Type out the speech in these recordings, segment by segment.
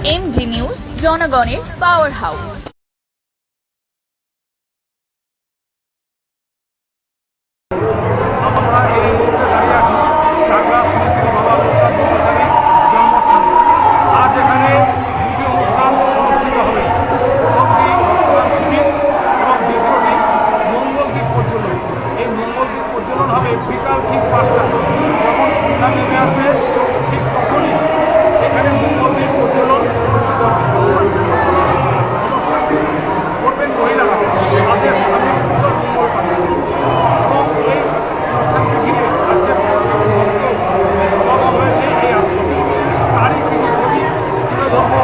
MG news, জনগণের power house. আজ এখানে দুটি অনুষ্ঠান অনুষ্ঠিত হবে। প্রথমটি রক্তদান শিবির এবং দ্বিতীয়টি মঙ্গলদ্বীপ প্রজ্বলন। এই মঙ্গলদ্বীপ প্রজ্বলন হবে বিকাল ঠিক 5টায়। যখন সন্ধ্যা নেমে আসবে ঠিক তখনই এখানে মঙ্গলদ্বীপ প্রজ্বলন অনুষ্ঠিত হবে। অনুষ্ঠানটি করবেন মহিলারা, তাদের স্বামী মঙ্গল পাবে। এবং এই অনুষ্ঠানকে ঘিরে আজকে সমাগম হয়েছে এই আশ্রমে। তারই কিছু ছবি তুলে ধরবো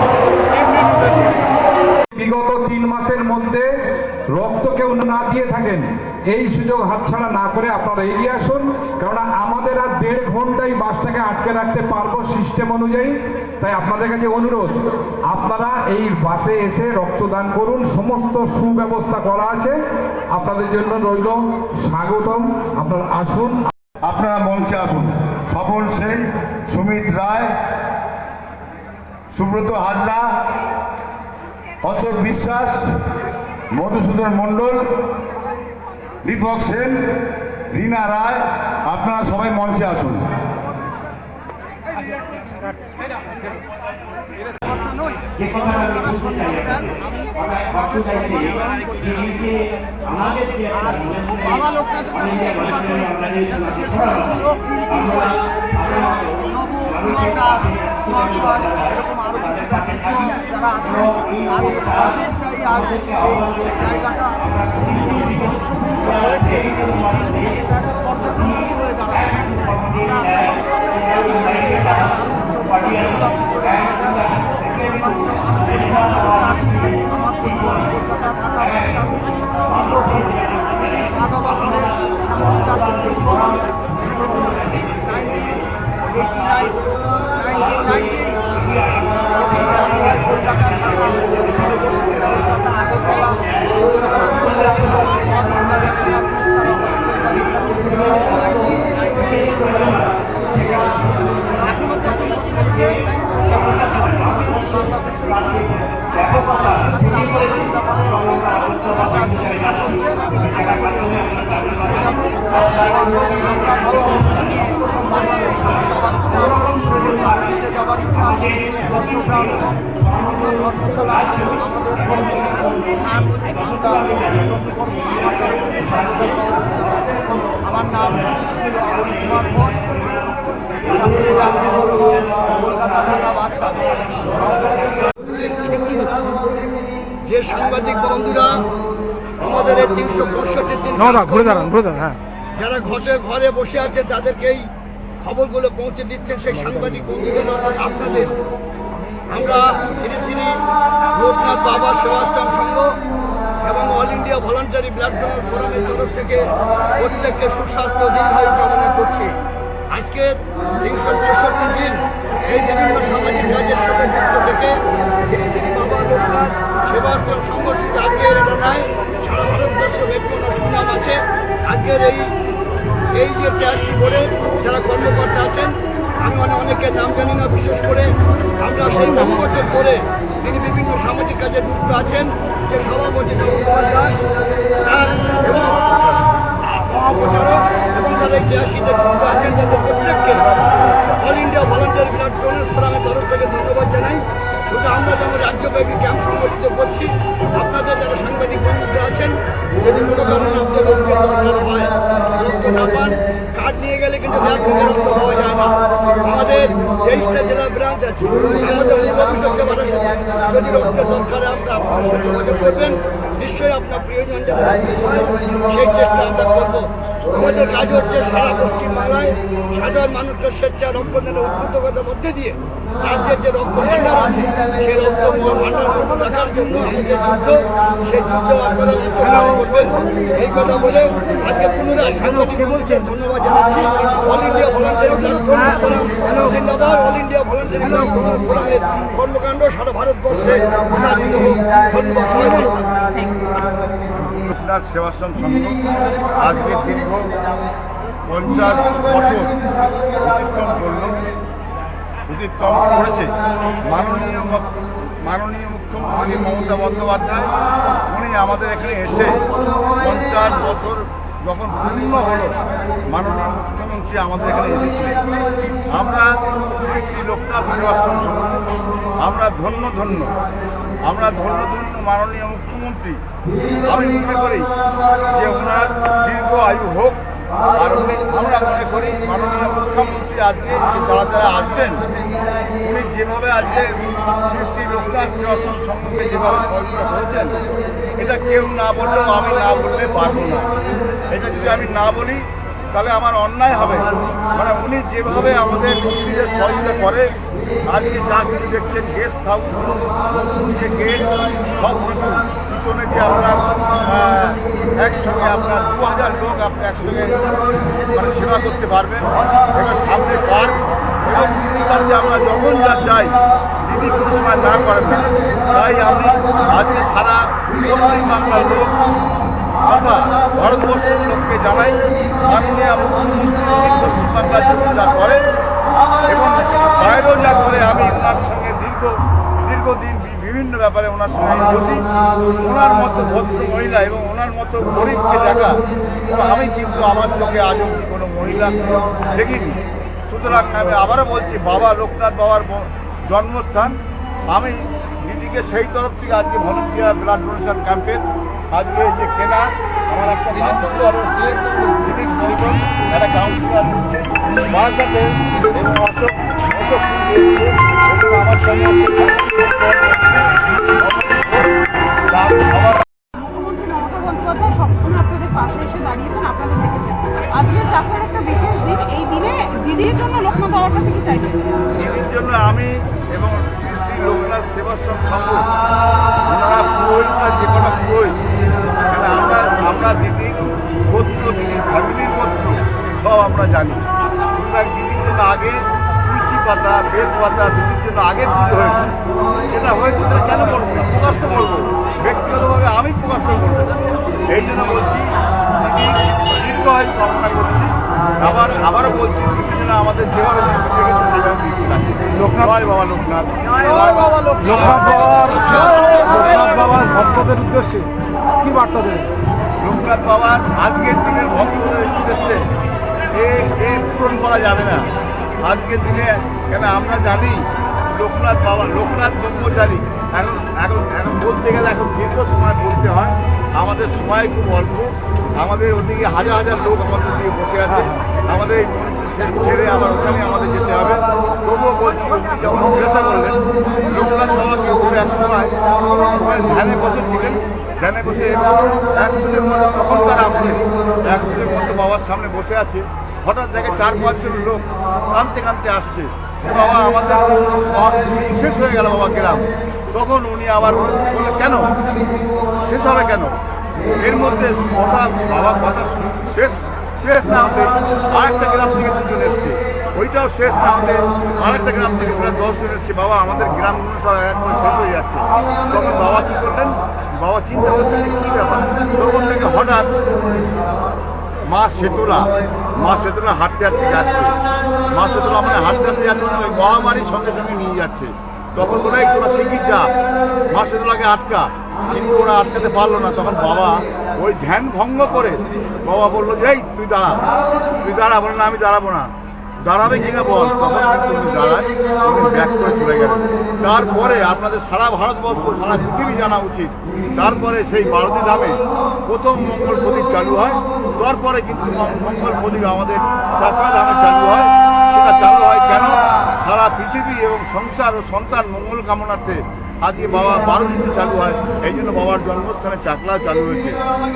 বিগত 3 মাসের মধ্যে রক্ত কেউ না দিয়ে থাকেন, এই সুযোগ হাতছাড়া না করে আপনারা এগিয়ে আসুন। কারণ আমাদের আর 1.5 ঘন্টাই বাসটাকে আটকে রাখতে পারবো সিস্টেম অনুযায়ী। তাই আপনাদের কাছে অনুরোধ, আপনারা এই বাসে এসে রক্তদান করুন। সমস্ত সুব্যবস্থা করা আছে, আপনাদের জন্য রইল স্বাগতম। আপনারা আসুন, আপনারা মঞ্চে আসুন। স্বপন সেন, সুমিত রায়, সুব্রত হাজরা, অশোক বিশ্বাস, মধুসূদন মণ্ডল, দীপক সেন, রীনা রায়, আপনারা সবাই মঞ্চে আসুন। বাবা লোকনাথ সমস্ত লোক এরকম আরো কিছু যারা আছে জায়গাটা দিন দিন হয়েছে, পর্যটন হয়ে যাওয়ার ইচ্ছা আছে। আমার নাম কুমার ঘোষ, কলকাতা ঢাকা বাদশা। যে সাংবাদিক বন্ধুরা আমাদের এই 365 দিন যারা ঘরে বসে আছে তাদেরকেই খবরগুলো পৌঁছে দিচ্ছেন, সেই সাংবাদিক বন্ধুদের অর্থাৎ আপনাদের আমরা শ্রী শ্রী লোকনাথ বাবা সেবাশ্রম সংঘ এবং all India voluntary blood donor ফোরামের তরফ থেকে প্রত্যেককে সুস্বাস্থ্য দীর্ঘায়ু কামনা করছি। আজকের 365 দিন এই বিভিন্ন সামাজিক কাজের সাথে যুক্ত থেকে শ্রী শ্রী বাবা লোকনাথ সেবাশ্রম সংঘ শুধু আজকের এটা নয়, সারা ভারতবর্ষ ব্যাপী ওনার সুনাম আছে। আজকের এই যে ট্রাস্টি বোর্ডে যারা কর্মকর্তা আছেন, আমি অনেকের নাম জানি না, বিশেষ করে আমরা সেই বহু বছর ধরে তিনি বিভিন্ন সামাজিক কাজে যুক্ত আছেন, যে সভাপতি নবকুমার দাস তার এবং মহাপ্রচারক এবং যারা এই ট্রাস্টিতে যুক্ত আছেন তাদের প্রত্যেককে all India volunteer blood donor ফোরামের তরফ থেকে ধন্যবাদ জানাই। শুধু আমরা যেমন রাজ্যব্যাপী ক্যাম্প সংগঠিত করছি, আপনাদের যারা সাংবাদিক বন্ধুরা আছেন, যদি কোনো কারণে আপনাদের রক্তের দরকার হয়, রক্ত না পান, কার্ড নিয়ে গেলে কিন্তু ব্লাড ব্যাঙ্কে রক্ত পাওয়া যায় না। আমাদের 23টা জেলা ব্রাঞ্চ আছে, আমাদের মূল অফিস হচ্ছে বারাসাতে। যদি রক্তের দরকার আমরা আপনার সাথে যোগাযোগ করবেন, নিশ্চয়ই আপনার প্রিয়জন যাতে রক্ত পায় সেই চেষ্টা আমরা করব। আমাদের কাজ হচ্ছে সারা পশ্চিমবাংলায় সাধারণ মানুষকে স্বেচ্ছা রক্তদানের উদ্বুদ্ধকতার মধ্যে দিয়ে রাজ্যের যে রক্ত ভাণ্ডার আছে সেই রক্ত ভাণ্ডার মধ্যে রাখার জন্য আমাদের যুদ্ধ, সেই যুদ্ধ আপনারা অংশগ্রহণ করবেন এই কথা বলে আজকে পুনরায় সাংবাদিক বলছে ধন্যবাদ জানাচ্ছি। All India voluntary blood donor forum জিন্দাবাদ। All India voluntary blood donor ফোরামের কর্মকাণ্ড সারা ভারতবর্ষে প্রসারিত হোক। ধন্যবাদ, সবাই ভালো থাকবেন। লোকনাথ সেবাশ্রম সংঘ আজকে দীর্ঘ 50 বছর অতিক্রম করল। অতিক্রম করেছে মাননীয় মুখ্যমন্ত্রী মমতা বন্দ্যোপাধ্যায়। উনি আমাদের এখানে এসে 50 বছর যখন পূর্ণ হলো, মাননীয় মুখ্যমন্ত্রী আমাদের এখানে এসেছিলেন। আমরা শ্রী শ্রী লোকনাথ সেবাশ্রম সংঘ আমরা ধন্য মাননীয় মুখ্যমন্ত্রী। আমি মনে করি যে ওনার দীর্ঘ আয়ু হোক। আর আমরা মনে করি মাননীয় মুখ্যমন্ত্রী আজকে যারা আসবেন, উনি যেভাবে আজকে শ্রী শ্রী লোকনাথ সেবাশ্রম সংঘকে যেভাবে সহযোগিতা করেছেন, এটা কেউ না বললেও আমি না বললে পারবো না। এটা যদি আমি না বলি তাহলে আমার অন্যায় হবে। মানে উনি যেভাবে আমাদের নিজেদের সহযোগিতা করে, আজকে যা কিছু দেখছেন, গেস্ট হাউস, নতুন যে গেট, সব কিছু পিছনে যে আপনার একসঙ্গে আপনার 2000 লোক আপনি একসঙ্গে মানে সেবা করতে পারবেন। এবার সামনে পার্ক এবং দিদির কাছে আমরা যখন যা চাই, দিদি কোনো সময় না করেন না। তাই আমি আজকে সারা পশ্চিমবাংলার লোক তথা ভারতবর্ষের লোককে জানাই, মাননীয় মুখ্যমন্ত্রী পশ্চিমবাংলার জন্য যা করেন এবং বাইরেও যা করে, আমি ওনার সঙ্গে দীর্ঘদিন বিভিন্ন ব্যাপারে ওনার সঙ্গে বসি। ওনার মতো ভদ্র মহিলা এবং ওনার মতো গরিবকে দেখা আমি কিন্তু আমার চোখে আজ অব্দি কোনো মহিলা দেখিনি। সুতরাং আমি আবারও বলছি, বাবা লোকনাথ বাবার জন্মস্থান। আমি দিদিকে সেই তরফ থেকে আজকে ভলেন্টিয়ার ব্লাড ডোনেশন ক্যাম্পের আজকে এই যে কেনা, আমার একটা কাউন্সিলর দিলীপ মরিবন, একটা কাউন্সিলর এসেছে বারাসাতে এবং অশোক আমার সঙ্গে সবার মুখ্যমন্ত্রী মমতা বন্দ্যোপাধ্যায় সবসময় আপনাদের পাশে এসে দাঁড়িয়েছেন, আপনাদের দেখেছেন। আজকে চাকরির একটা বিশেষ দিন, এই দিনে দিদির জন্য লোকনাথ বাবার কাছে কি চাইবেন? দিদির জন্য আমি এবং শ্রী শ্রী লোকনাথ সেবাশ্রম সংঘ, ওনারা পুরোহিত না, যে কোনো পুরোহিত, আমরা দিদির গোত্র, দিদির ফ্যামিলির গোত্র সব আমরা জানি। সুতরাং দিদির জন্য আগে তুলসী পাতা, বেল পাতা, দিদির জন্য আগে পুজো হয়েছে। যেটা হয়েছে সেটা কেন করবো না, প্রকাশ্য করবো, ব্যক্তিগতভাবে আমি প্রকাশ্য করবো। এই জন্য বলছি, দিদি দীর্ঘায়ু কামনা করছি। আবারও বলছি, দিদির জন্য আমাদের যেভাবে দৃষ্টি রেখেছে সেভাবে দৃষ্টি রাখি। জয় বাবা লোকনাথ। লোকনাথ বাবার ভক্তদের উদ্দেশ্যে কি বার্তা দেবেন? লোকনাথ বাবার আজকের দিনের ভক্তদের উদ্দেশ্যে এ পূরণ করা যাবে না আজকের দিনে। কেন আমরা জানি লোকনাথ বাবা, লোকনাথ ব্রহ্মচারী। এখন বলতে গেলে এখন দীর্ঘ সময় বলতে হয়, আমাদের সময় খুব অল্প। আমাদের ওদিকে হাজার হাজার লোক আমাদের দিয়ে বসে আছে, আমাদের এই মঞ্চ ছেড়ে আবার ওখানে আমাদের যেতে হবে। তবুও বলছি, উনি যখন জিজ্ঞাসা করলেন, লোকনাথ বাবা কিন্তু এক সময় ধ্যানে বসেছিলেন, ধ্যানে বসে 100-এর মতো, তখনকার আমলে 100-এর মতো বাবার সামনে বসে আছে। হঠাৎ দেখে 4-5 জন লোক কাঁদতে কাঁদতে আসছে, বাবা আমাদের শেষ হয়ে গেল বাবা গ্রাম। তখন উনি আবার বললেন, কেন শেষ হবে কেন? এর মধ্যে বাবার কথা শেষ না হতে আরেকটা গ্রাম থেকে 2 জন এসছে, ওইটাও শেষ না হতে আরেকটা গ্রাম থেকে প্রায় 10 জন এসছে। বাবা আমাদের গ্রামগুলো সব এক করে শেষ হয়ে যাচ্ছে। তখন বাবা কী করলেন, বাবা চিন্তা করছেন কী ব্যাপার। তখন থেকে হঠাৎ মা শেতলা হাঁটতে হাঁটতে যাচ্ছে। মা শেতলা মানে হাঁটতে হাঁটতে যাচ্ছে, ওই মহামারীর সঙ্গে সঙ্গে নিয়ে যাচ্ছে। তখন বলে তোরা শিখিয়ে যা, মা শেতলাকে আটকা, কিন্তু ওরা আটকাতে পারলো না। তখন বাবা ওই ধ্যান ভঙ্গ করে বাবা বললো যে, এই তুই দাঁড়া। বলে না, আমি দাঁড়াবো না। দাঁড়াবে কিনা বল। তখন কিন্তু উনি দাঁড়ায়, উনি ব্যাক করে চলে গেলেন। তারপরে আপনাদের সারা ভারতবর্ষ, সারা পৃথিবী জানা উচিত, তারপরে সেই বারোদি ধামে প্রথম মঙ্গল প্রদীপ চালু হয়। তারপরে কিন্তু মঙ্গল প্রদীপ আমাদের চাকরা ধামে চালু হয়। সেটা চালু হয় কেন? সারা পৃথিবী এবং সংসার ও সন্তান মঙ্গল কামনার্থে আজকে বাবা বারোদিতে চালু হয়। এই জন্য বাবার জন্মস্থানে চাকলা চালু হয়েছে।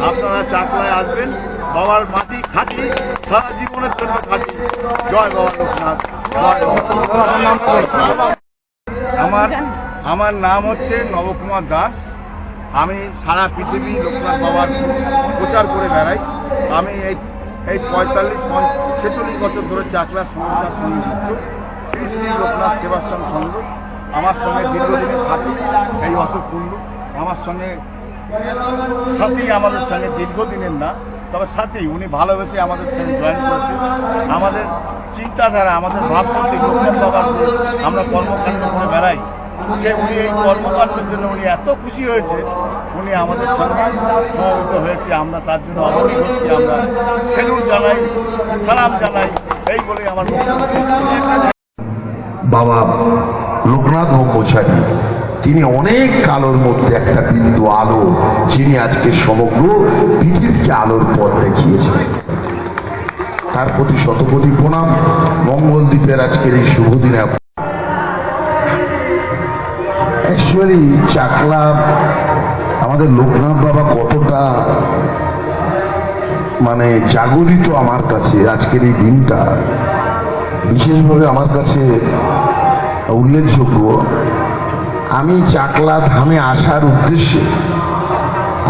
আপনারা চাকলায় আসবেন, বাবার মাটি খাঁটি, সারা জীবনের জন্য খাঁটি। জয় বাবা লোকনাথ। আমার নাম হচ্ছে নবকুমার দাস। আমি সারা পৃথিবী লোকনাথ বাবার প্রচার করে বেড়াই। আমি এই 45-46 বছর ধরে চাকলা সংস্থার সঙ্গে যুক্ত। শ্রী শ্রী লোকনাথ সেবাশ্রম সংঘ আমার সঙ্গে দীর্ঘদিনের সাথী। এই অশোক কুণ্ডু আমার সঙ্গে সাথী, আমাদের সঙ্গে দীর্ঘদিনের না, তবে সাথেই উনি ভালোবেসে আমাদের সাথে জয়েন করেছে। আমাদের চিন্তাধারা, আমাদের ভাবমূর্তি লোকনাথ বাবার যে আমরা কর্মকাণ্ড করে বেড়াই, সে উনি এই কর্মকাণ্ডের জন্য উনি এত খুশি হয়েছে, উনি আমাদের সঙ্গে সমবেত হয়েছে। আমরা তার জন্য অবনী ঘোষকে আমরা সেলুট জানাই, সালাম জানাই, এই বলেই আমার বক্তব্য শেষ করি। বাবা লোকনাথ ব্রহ্মচারী তিনি অনেক কালোর মধ্যে একটা বিন্দু আলো, যিনি আজকে সমগ্র পৃথিবীকে আলোর পথ দেখিয়েছেন। তার প্রতি শতকোটি প্রণাম। মঙ্গলদ্বীপের আজকের এই শুভ দিনে অ্যাকচুয়ালি চাকলা আমাদের লোকনাথ বাবা কতটা মানে জাগরিত আমার কাছে আজকের এই দিনটা বিশেষভাবে আমার কাছে উল্লেখযোগ্য। আমি চাকলা ধামে আসার উদ্দেশ্যে,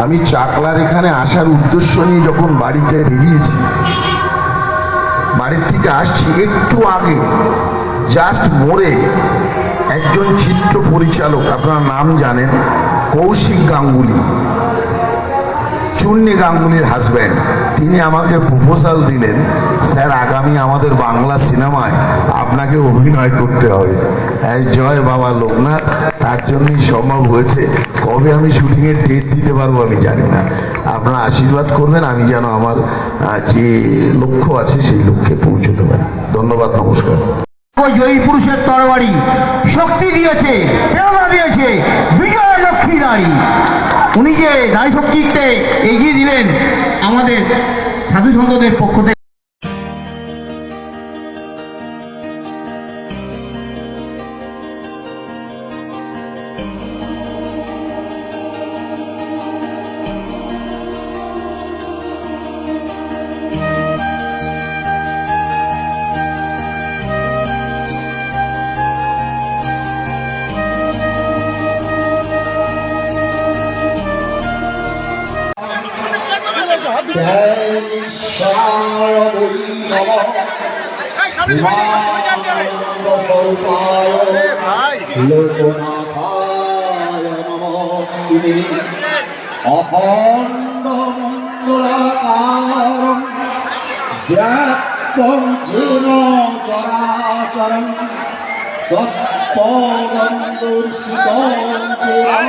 আমি চাকলার এখানে আসার উদ্দেশ্য নিয়ে যখন বাড়িতে বেরিয়েছি, বাড়ির থেকে আসছি একটু আগে জাস্ট মোড়ে একজন চিত্র পরিচালক, আপনার নাম জানেন, কৌশিক গাঙ্গুলি, চুন্নি গাঙ্গুলির হাজব্যান্ড, তিনি আমাকে প্রপোজাল দিলেন, স্যার আগামী আমাদের বাংলা সিনেমায় আপনাকে অভিনয় করতে হবে। জয় বাবা লোকনাথ, তার জন্যই সম্ভব হয়েছে। কবে আমি শুটিংয়ের ডেট দিতে পারবো আমি জানি না, আপনারা আশীর্বাদ করবেন আমি যেন আমার যে লক্ষ্য আছে সেই লক্ষ্যে পৌঁছতে পারি। ধন্যবাদ, নমস্কার। জয়ী পুরুষের তরবারি শক্তি দিয়েছে, প্রেরণা দিয়েছে বিজয় লক্ষ্মী নারী। উনি যে নারী শক্তিকে এগিয়ে দিলেন আমাদের সাধু সন্তদের পক্ষ থেকে। অখণ্ড মঙ্গলাকারং ব্যাপ্তং যেন চরাচরং তৎপদন্দর্শিতং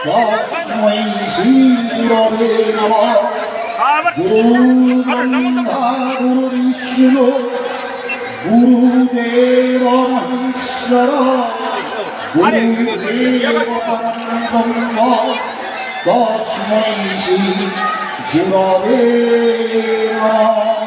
তস্मै শ্রীগুরবে নমঃ। গুরুব্রহ্মা গুরুবিষ্ণু গুরুদেব মহেশ্বর গুরুদেব পরম ব্রহ্ম তস্मै শ্রী গুরবে নমঃ।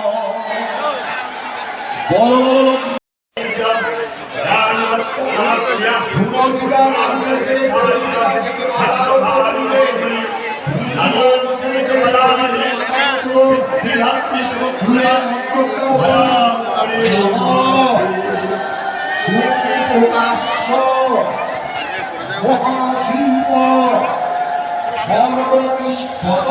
সর্বতিষ্ঠত